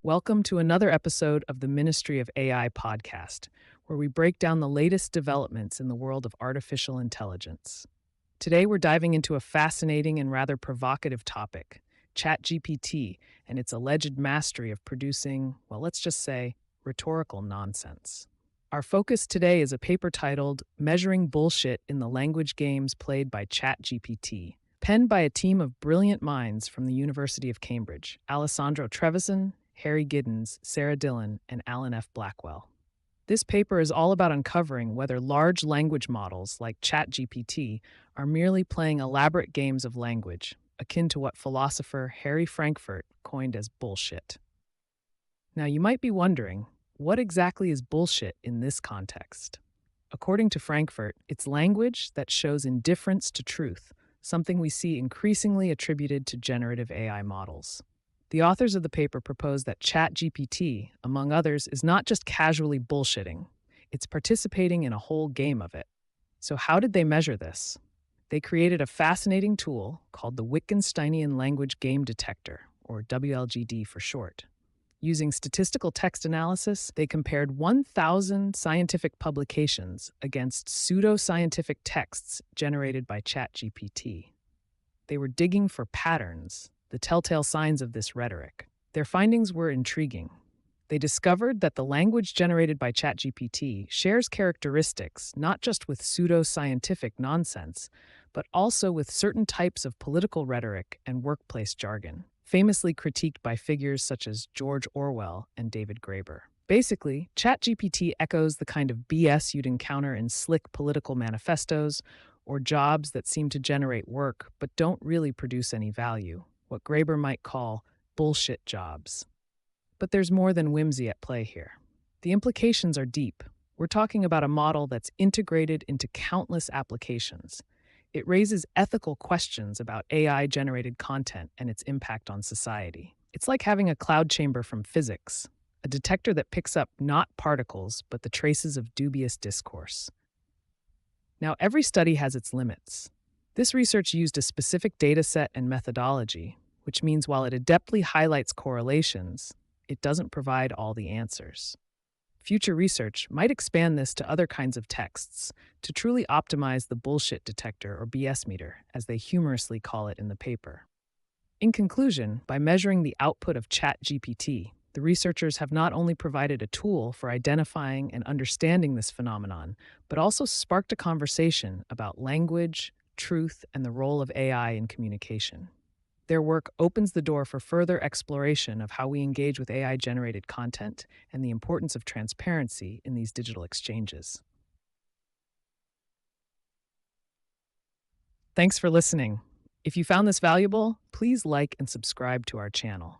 Welcome to another episode of the Ministry of AI podcast, where we break down the latest developments in the world of artificial intelligence. Today, we're diving into a fascinating and rather provocative topic, ChatGPT and its alleged mastery of producing, well, let's just say, rhetorical nonsense. Our focus today is a paper titled Measuring Bullshit in the Language Games Played by ChatGPT, penned by a team of brilliant minds from the University of Cambridge, Alessandro Trevisan, Harry Giddens, Sarah Dillon, and Alan F. Blackwell. This paper is all about uncovering whether large language models like ChatGPT are merely playing elaborate games of language, akin to what philosopher Harry Frankfurt coined as bullshit. Now, you might be wondering, what exactly is bullshit in this context? According to Frankfurt, it's language that shows indifference to truth, something we see increasingly attributed to generative AI models. The authors of the paper propose that ChatGPT, among others, is not just casually bullshitting, it's participating in a whole game of it. So how did they measure this? They created a fascinating tool called the Wittgensteinian Language Game Detector, or WLGD for short. Using statistical text analysis, they compared 1,000 scientific publications against pseudo-scientific texts generated by ChatGPT. They were digging for patterns, the telltale signs of this rhetoric. Their findings were intriguing. They discovered that the language generated by ChatGPT shares characteristics not just with pseudo-scientific nonsense, but also with certain types of political rhetoric and workplace jargon, famously critiqued by figures such as George Orwell and David Graeber. Basically, ChatGPT echoes the kind of BS you'd encounter in slick political manifestos or jobs that seem to generate work but don't really produce any value, what Graeber might call bullshit jobs. But there's more than whimsy at play here. The implications are deep. We're talking about a model that's integrated into countless applications. It raises ethical questions about AI-generated content and its impact on society. It's like having a cloud chamber from physics, a detector that picks up not particles, but the traces of dubious discourse. Now, every study has its limits. This research used a specific dataset and methodology, which means while it adeptly highlights correlations, it doesn't provide all the answers. Future research might expand this to other kinds of texts to truly optimize the bullshit detector, or BS meter, as they humorously call it in the paper. In conclusion, by measuring the output of ChatGPT, the researchers have not only provided a tool for identifying and understanding this phenomenon, but also sparked a conversation about language, truth, and the role of AI in communication. Their work opens the door for further exploration of how we engage with AI-generated content and the importance of transparency in these digital exchanges. Thanks for listening. If you found this valuable, please like and subscribe to our channel.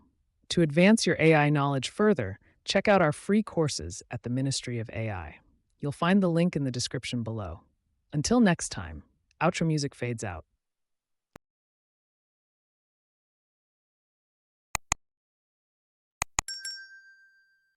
To advance your AI knowledge further, check out our free courses at the Ministry of AI. You'll find the link in the description below. Until next time, outro music fades out.